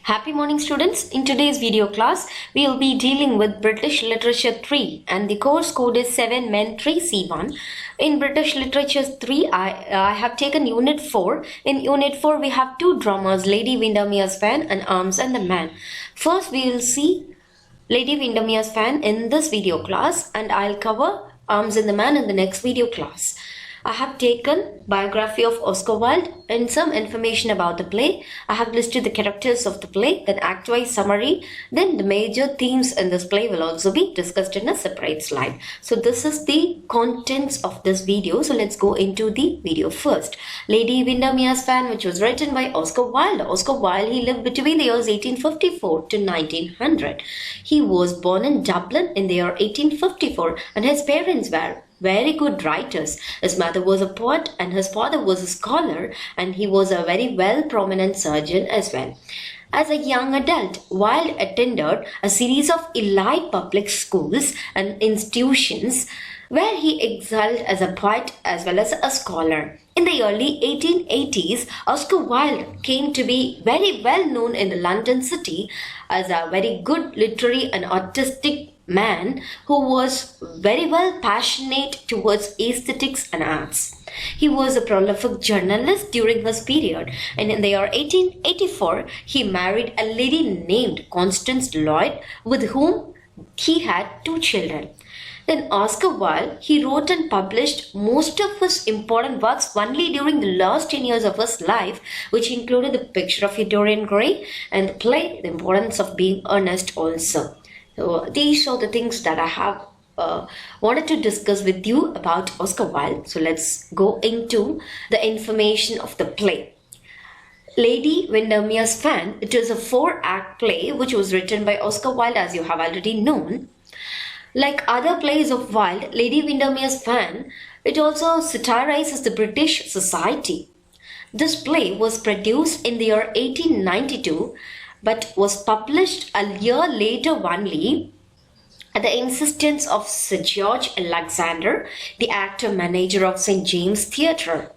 Happy morning students. In today's video class, we will be dealing with British Literature 3 and the course code is 7 Men 3C1. In British Literature 3, I have taken Unit 4. In Unit 4, we have two dramas, Lady Windermere's Fan and Arms and the Man. First, we will see Lady Windermere's Fan in this video class and I'll cover Arms and the Man in the next video class. I have taken biography of Oscar Wilde and some information about the play. I have listed the characters of the play, then act-wise summary, then the major themes in this play will also be discussed in a separate slide. So this is the contents of this video. So let's go into the video first. Lady Windermere's Fan, which was written by Oscar Wilde. Oscar Wilde, he lived between the years 1854 to 1900. He was born in Dublin in the year 1854 and his parents were very good writers. His mother was a poet and his father was a scholar, and he was a very well prominent surgeon as well. As a young adult, Wilde attended a series of elite public schools and institutions where he excelled as a poet as well as a scholar. In the early 1880s, Oscar Wilde came to be very well known in the London city as a very good literary and artistic man who was very well passionate towards aesthetics and arts. He was a prolific journalist during his period, and in the year 1884 he married a lady named Constance Lloyd, with whom he had two children. Then Oscar Wilde, he wrote and published most of his important works only during the last 10 years of his life, which included The Picture of Dorian Gray and the play The Importance of Being Earnest also. So these are the things that I have wanted to discuss with you about Oscar Wilde. So let's go into the information of the play. Lady Windermere's Fan, it is a 4-act play which was written by Oscar Wilde, as you have already known. Like other plays of Wilde, Lady Windermere's Fan, it also satirizes the British society. This play was produced in the year 1892 but was published a year later only at the insistence of Sir George Alexander, the actor-manager of St. James Theatre.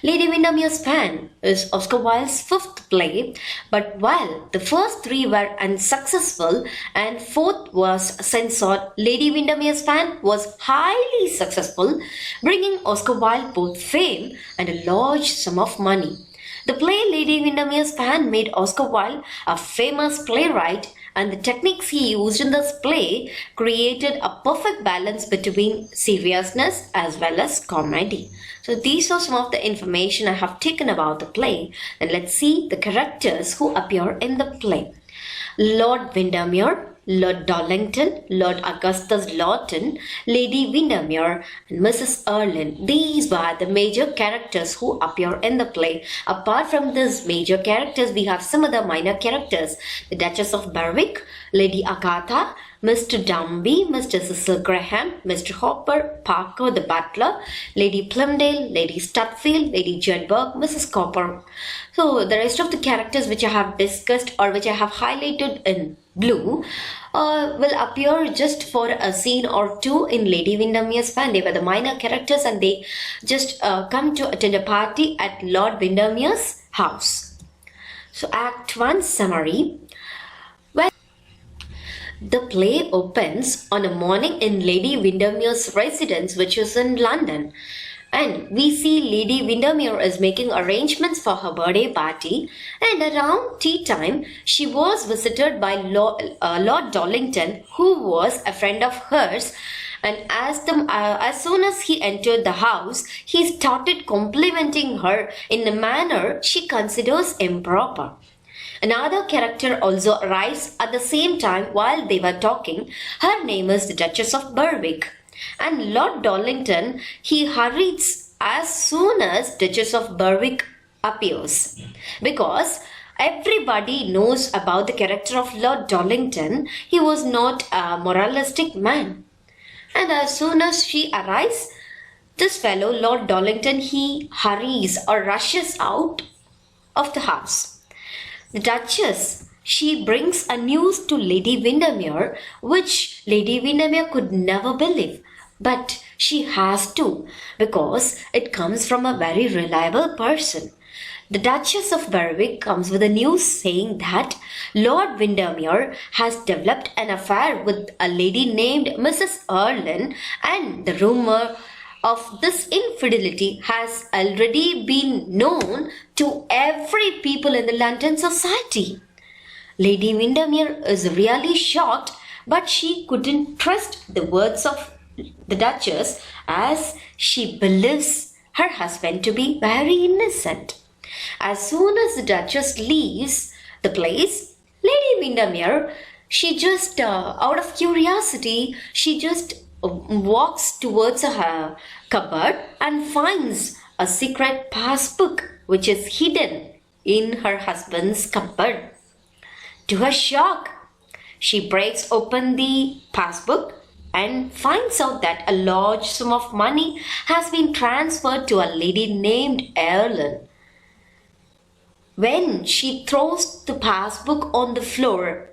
Lady Windermere's Fan is Oscar Wilde's 5th play, but while the first 3 were unsuccessful and 4th was censored, Lady Windermere's Fan was highly successful, bringing Oscar Wilde both fame and a large sum of money. The play Lady Windermere's Fan made Oscar Wilde a famous playwright, and the techniques he used in this play created a perfect balance between seriousness as well as comedy. So these are some of the information I have taken about the play, and let's see the characters who appear in the play. Lord Windermere, Lord Darlington, Lord Augustus Lawton, Lady Windermere, and Mrs. Erlyn. These were the major characters who appear in the play. Apart from these major characters, we have some other minor characters. The Duchess of Berwick, Lady Agatha, Mr. Dumby, Mr. Cecil Graham, Mr. Hopper, Parker the butler, Lady Plymdale, Lady Stutfield, Lady Jedburgh, Mrs. Copper. So the rest of the characters which I have discussed or which I have highlighted in blue will appear just for a scene or two in Lady Windermere's Fan. They were the minor characters and they just come to attend a party at Lord Windermere's house. So Act 1 summary. The play opens on a morning in Lady Windermere's residence, which is in London. And we see Lady Windermere is making arrangements for her birthday party, and around tea time she was visited by Lord Darlington, who was a friend of hers, and as soon as he entered the house, he started complimenting her in a manner she considers improper. Another character also arrives at the same time while they were talking. Her name is the Duchess of Berwick. And Lord Darlington, he hurries as soon as Duchess of Berwick appears, because everybody knows about the character of Lord Darlington. He was not a moralistic man. And as soon as she arrives, this fellow, Lord Darlington, he hurries or rushes out of the house. The Duchess, she brings a news to Lady Windermere, which Lady Windermere could never believe. But she has to, because it comes from a very reliable person. The Duchess of Berwick comes with a news saying that Lord Windermere has developed an affair with a lady named Mrs. Erlyn, and the rumor of this infidelity has already been known to every people in the London society. Lady Windermere is really shocked, but she couldn't trust the words of the Duchess as she believes her husband to be very innocent. As soon as the Duchess leaves the place, Lady Windermere, she just, out of curiosity, she just walks towards her cupboard and finds a secret passbook which is hidden in her husband's cupboard. To her shock, she breaks open the passbook and finds out that a large sum of money has been transferred to a lady named Erlyn. When she throws the passbook on the floor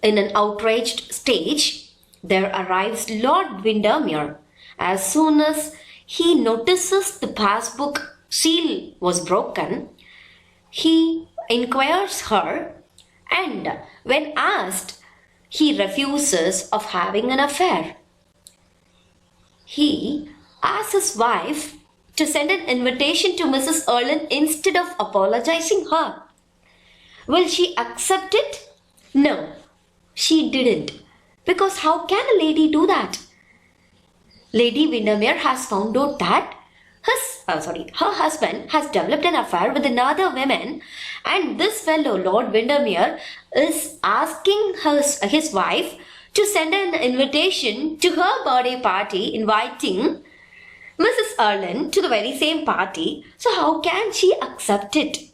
in an outraged stage, there arrives Lord Windermere. As soon as he notices the passbook seal was broken, he inquires her, and when asked, he refuses of having an affair. He asks his wife to send an invitation to Mrs. Erlyn instead of apologizing her. Will she accept it? No, she didn't. Because how can a lady do that? Lady Windermere has found out that her husband has developed an affair with another woman, and this fellow, Lord Windermere, is asking his wife to send an invitation to her birthday party, inviting Mrs. Erlyn to the very same party. So how can she accept it?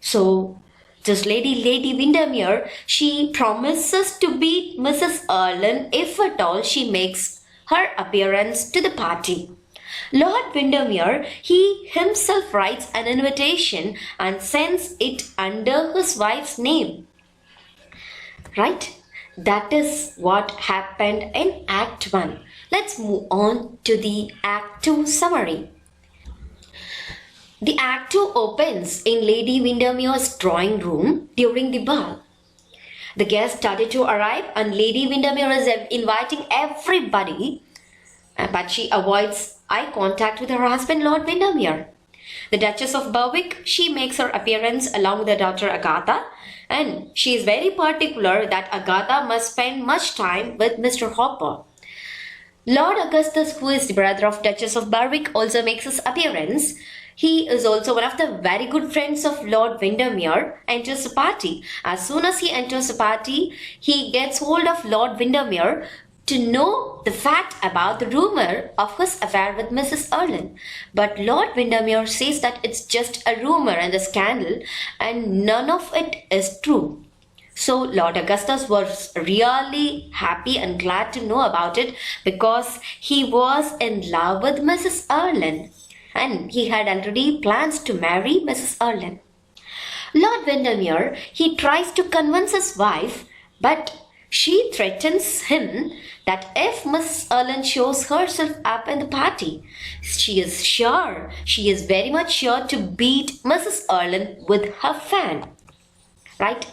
So this Lady Windermere, she promises to beat Mrs. Erlyn if at all she makes her appearance to the party. Lord Windermere, he himself writes an invitation and sends it under his wife's name. Right? That is what happened in Act 1. Let's move on to the Act 2 summary. The Act 2 opens in Lady Windermere's drawing room during the ball. The guests started to arrive and Lady Windermere is inviting everybody, but she avoids eye contact with her husband, Lord Windermere. The Duchess of Berwick, she makes her appearance along with her daughter Agatha, and she is very particular that Agatha must spend much time with Mr. Hopper. Lord Augustus, who is the brother of Duchess of Berwick, also makes his appearance. He is also one of the very good friends of Lord Windermere, enters the party. As soon as he enters the party, he gets hold of Lord Windermere to know the fact about the rumor of his affair with Mrs. Erlyn. But Lord Windermere says that it's just a rumor and a scandal and none of it is true. So Lord Augustus was really happy and glad to know about it because he was in love with Mrs. Erlyn and he had already plans to marry Mrs. Erlyn. Lord Windermere, he tries to convince his wife, but she threatens him that if Mrs. Erlyn shows herself up in the party, she is very much sure to beat Mrs. Erlyn with her fan. Right?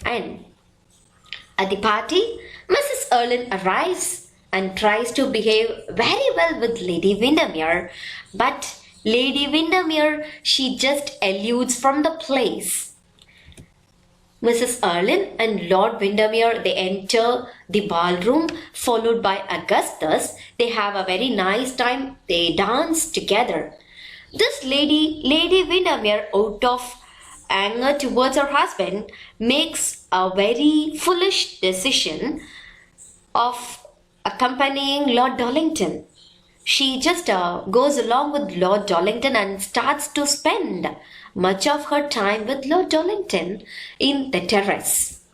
And at the party, Mrs. Erlyn arrives and tries to behave very well with Lady Windermere, but Lady Windermere, she just eludes from the place. Mrs. Erlyn and Lord Windermere, they enter the ballroom followed by Augustus. They have a very nice time. They dance together. This Lady Windermere, out of anger towards her husband, makes a very foolish decision of accompanying Lord Darlington. She just goes along with Lord Darlington and starts to spend much of her time with Lord Darlington in the terrace.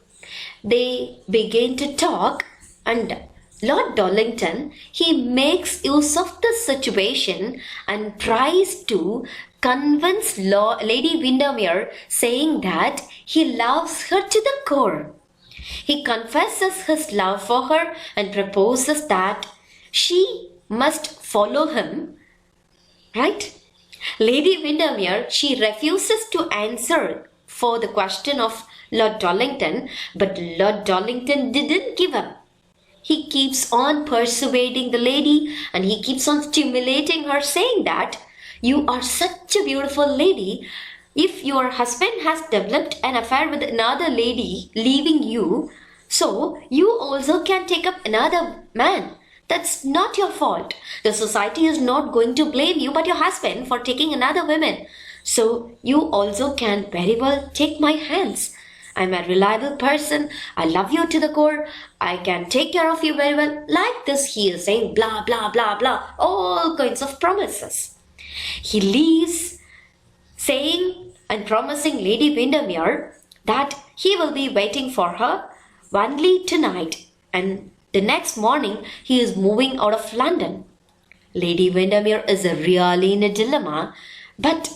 They begin to talk and Lord Darlington, he makes use of the situation and tries to convince Lady Windermere, saying that he loves her to the core. He confesses his love for her and proposes that she must follow him, right? Lady Windermere, she refuses to answer for the question of Lord Darlington, but Lord Darlington didn't give up. He keeps on persuading the lady and he keeps on stimulating her, saying that you are such a beautiful lady. If your husband has developed an affair with another lady, leaving you, so you also can take up another man. That's not your fault. The society is not going to blame you but your husband for taking another woman. So you also can very well take my hands. I'm a reliable person. I love you to the core. I can take care of you very well. Like this, he is saying blah, blah, blah, blah. All kinds of promises. He leaves saying and promising Lady Windermere that he will be waiting for her only tonight. And the next morning, he is moving out of London. Lady Windermere is really in a dilemma, but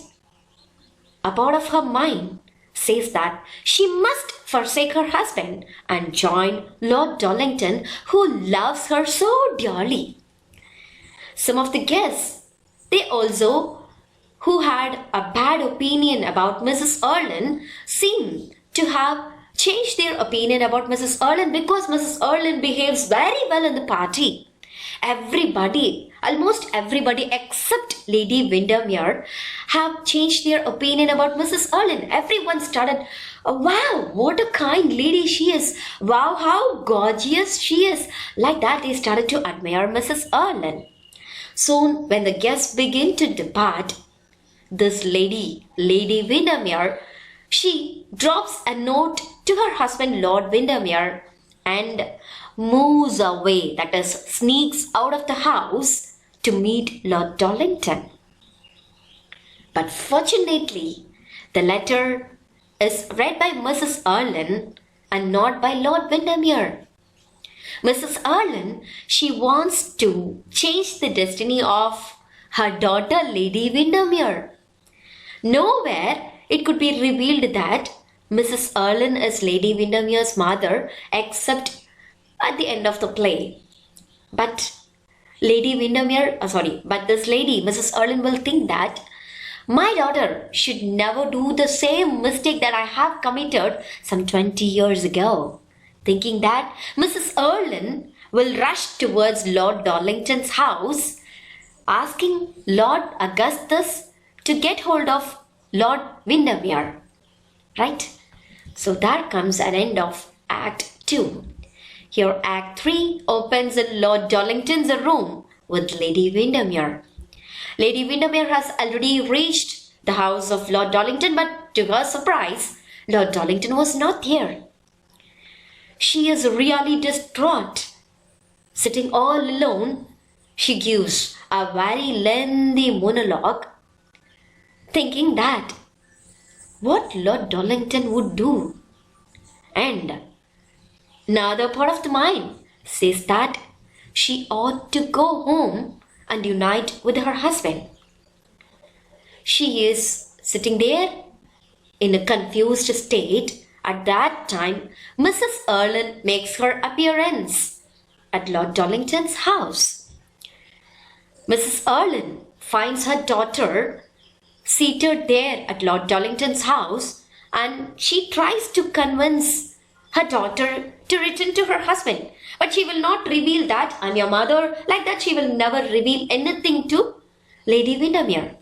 a part of her mind says that she must forsake her husband and join Lord Darlington, who loves her so dearly. Some of the guests, they also, who had a bad opinion about Mrs. Erlyn, seem to have changed their opinion about Mrs. Erlyn because Mrs. Erlyn behaves very well in the party. Everybody, almost everybody except Lady Windermere have changed their opinion about Mrs. Erlyn. Everyone started, oh, wow, what a kind lady she is. Wow, how gorgeous she is. Like that, they started to admire Mrs. Erlyn. Soon, when the guests begin to depart, this lady, Lady Windermere, she drops a note to her husband, Lord Windermere, and moves away, that is, sneaks out of the house to meet Lord Darlington. But fortunately, the letter is read by Mrs. Erlyn and not by Lord Windermere. Mrs. Erlyn, she wants to change the destiny of her daughter, Lady Windermere. Nowhere it could be revealed that Mrs. Erlyn is Lady Windermere's mother except at the end of the play. But this lady, Mrs. Erlyn, will think that my daughter should never do the same mistake that I have committed some 20 years ago. Thinking that Mrs. Erlyn will rush towards Lord Darlington's house, asking Lord Augustus to get hold of Lord Windermere. Right? So that comes an end of Act 2. Here Act 3 opens in Lord Darlington's room with Lady Windermere. Lady Windermere has already reached the house of Lord Darlington, but to her surprise, Lord Darlington was not there. She is really distraught. Sitting all alone, she gives a very lengthy monologue, thinking that what Lord Darlington would do. And another part of the mind says that she ought to go home and unite with her husband. She is sitting there in a confused state. At that time, Mrs. Erlyn makes her appearance at Lord Darlington's house. Mrs. Erlyn finds her daughter seated there at Lord Darlington's house, and she tries to convince her daughter to return to her husband. But she will not reveal that, and your mother, like that, she will never reveal anything to Lady Windermere.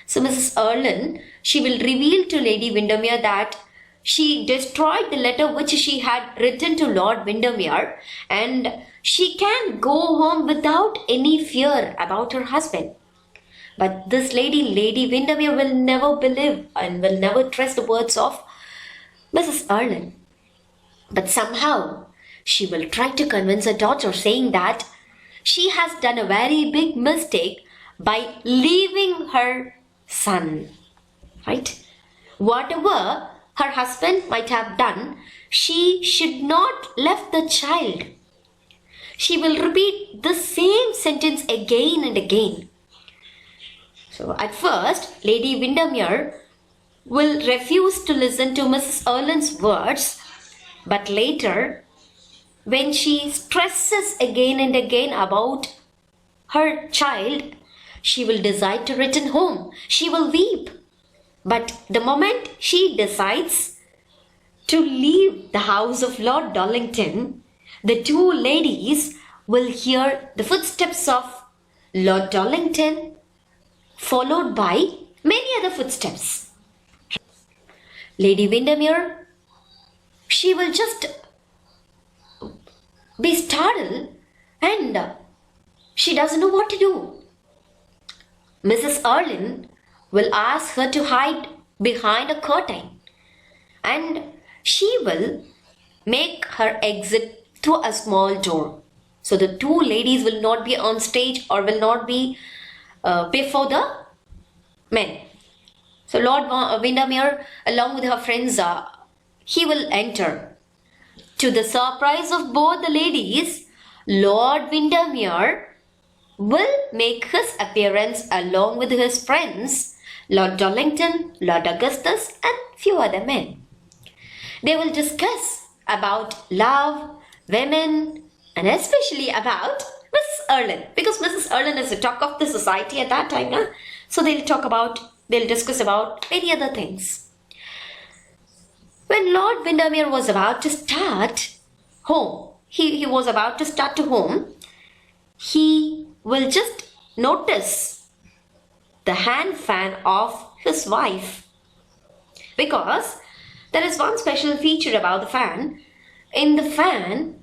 So Mrs. Erlyn, she will reveal to Lady Windermere that she destroyed the letter which she had written to Lord Windermere, and she can go home without any fear about her husband. But this lady, Lady Windermere, will never believe and will never trust the words of Mrs. Erlyn. But somehow, she will try to convince her daughter, saying that she has done a very big mistake by leaving her son. Right? Whatever her husband might have done, she should not left the child. She will repeat the same sentence again and again. So at first, Lady Windermere will refuse to listen to Mrs. Erlyn's words, but later, when she stresses again and again about her child, She will decide to return home. She will weep. But the moment she decides to leave the house of Lord Darlington, the two ladies will hear the footsteps of Lord Darlington, followed by many other footsteps. Lady Windermere, she will just be startled and she doesn't know what to do. Mrs. Erlyn will ask her to hide behind a curtain and she will make her exit through a small door. So the two ladies will not be on stage or will not be before the men. So Lord Windermere, along with her friends, he will enter. To the surprise of both the ladies, Lord Windermere will make his appearance along with his friends, Lord Darlington, Lord Augustus and few other men. They will discuss about love, women and especially about Mrs. Erlyn, because Mrs. Erlyn is the talk of the society at that time. So they'll discuss about many other things. When Lord Windermere was about to start home, he was about to start to home, he will just notice the hand fan of his wife, because there is one special feature about the fan. In the fan,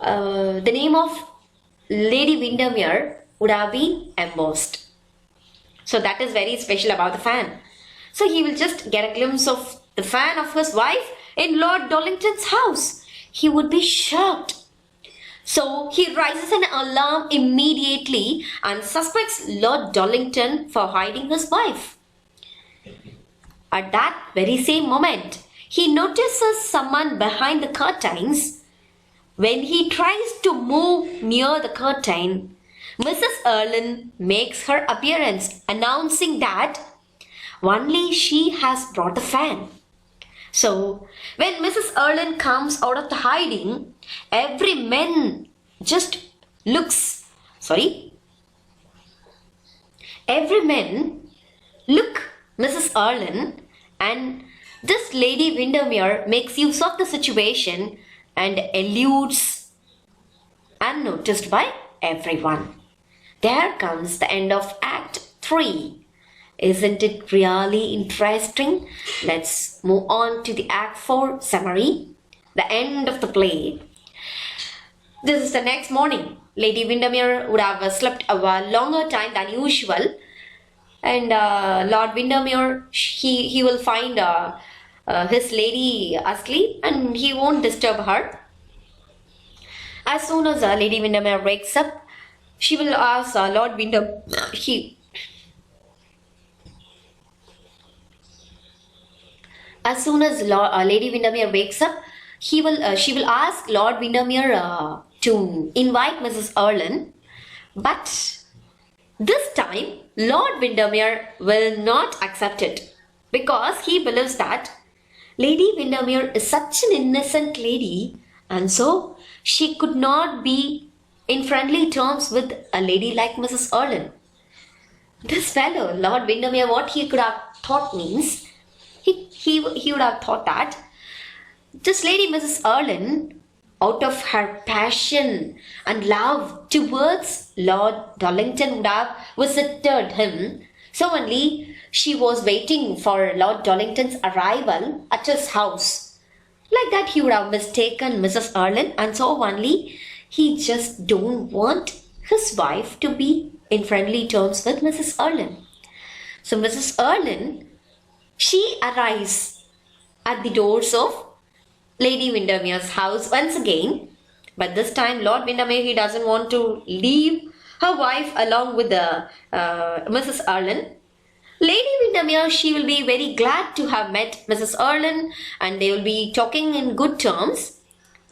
the name of Lady Windermere would have been embossed. So that is very special about the fan. So he will just get a glimpse of the fan of his wife in Lord Darlington's house. He would be shocked. So he raises an alarm immediately and suspects Lord Darlington for hiding his wife. At that very same moment, he notices someone behind the curtains. When he tries to move near the curtain, Mrs. Erlyn makes her appearance, announcing that only she has brought the fan. So, when Mrs. Erlyn comes out of the hiding, every man just looks, every man look Mrs. Erlyn, and this Lady Windermere makes use of the situation and eludes unnoticed by everyone. There comes the end of Act 3. Isn't it really interesting? Let's move on to the Act 4 summary. The end of the play. This is the next morning. Lady Windermere would have slept a longer time than usual. And Lord Windermere, he will find his lady asleep and he won't disturb her. As soon as Lady Windermere wakes up, she will ask Lord Windermere, as soon as Lady Windermere wakes up, she will ask Lord Windermere to invite Mrs. Erlyn, but this time Lord Windermere will not accept it because he believes that Lady Windermere is such an innocent lady and so she could not be in friendly terms with a lady like Mrs. Erlyn. This fellow, Lord Windermere, what he could have thought means, he would have thought that this lady Mrs. Erlyn, out of her passion and love towards Lord Darlington, would have visited him. So only she was waiting for Lord Darlington's arrival at his house. Like that he would have mistaken Mrs. Erlyn, and so only he just don't want his wife to be in friendly terms with Mrs. Erlyn. So Mrs. Erlyn, she arrives at the doors of Lady Windermere's house once again. But this time Lord Windermere, he doesn't want to leave her wife along with Mrs. Erlyn. Lady Windermere, she will be very glad to have met Mrs. Erlyn and they will be talking in good terms.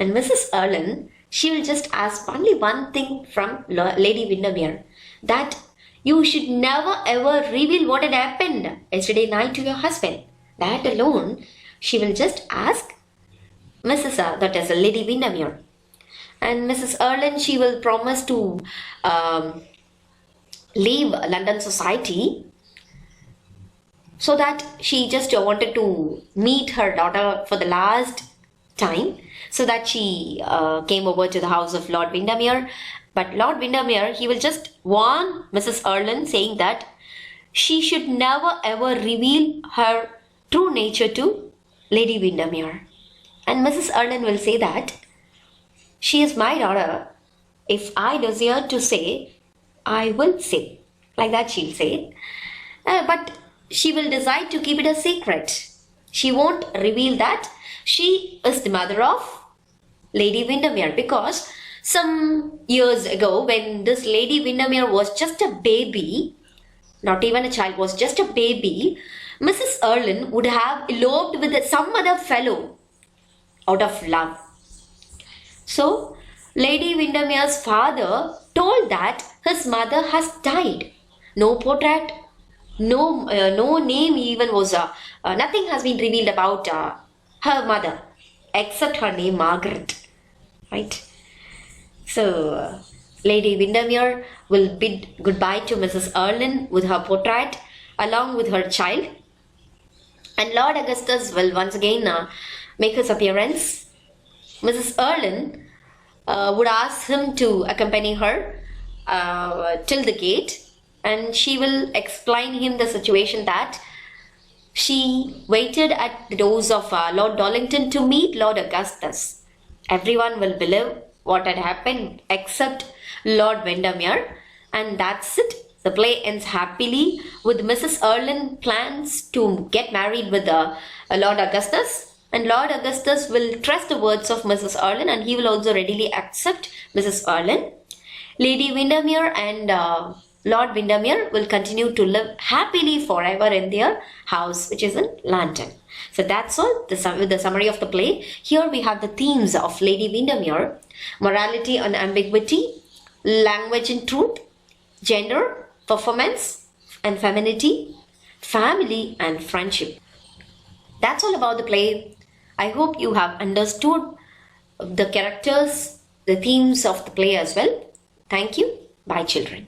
And Mrs. Erlyn, she will just ask only one thing from Lady Windermere, that you should never ever reveal what had happened yesterday night to your husband. That alone, she will just ask that is Lady Windermere. And Mrs. Erlyn, she will promise to leave London society, so that she just wanted to meet her daughter for the last time, so that she came over to the house of Lord Windermere. But Lord Windermere, he will just warn Mrs. Erlyn, saying that she should never ever reveal her true nature to Lady Windermere. And Mrs. Erlyn will say that she is my daughter. If I desire to say, I will say. Like that she'll say. But she will decide to keep it a secret. She won't reveal that she is the mother of Lady Windermere, because some years ago, when this Lady Windermere was just a baby, not even a child, was just a baby, Mrs. Erlyn would have eloped with some other fellow out of love. So, Lady Windermere's father told that his mother has died. No portrait, no name even was, nothing has been revealed about her mother except her name Margaret. Right? So, Lady Windermere will bid goodbye to Mrs. Erlyn with her portrait along with her child. And Lord Augustus will once again make his appearance. Mrs. Erlyn would ask him to accompany her till the gate, and she will explain him the situation that she waited at the doors of Lord Darlington to meet Lord Augustus. Everyone will believe what had happened except Lord Windermere, and that's it. The play ends happily with Mrs. Erlyn plans to get married with Lord Augustus, and Lord Augustus will trust the words of Mrs. Erlyn, and he will also readily accept Mrs. Erlyn. Lady Windermere and Lord Windermere will continue to live happily forever in their house, which is in London. So that's all, the summary of the play. Here we have the themes of Lady Windermere: morality and ambiguity, language and truth, gender, performance and femininity, family and friendship. That's all about the play. I hope you have understood the characters, the themes of the play as well. Thank you. Bye, children.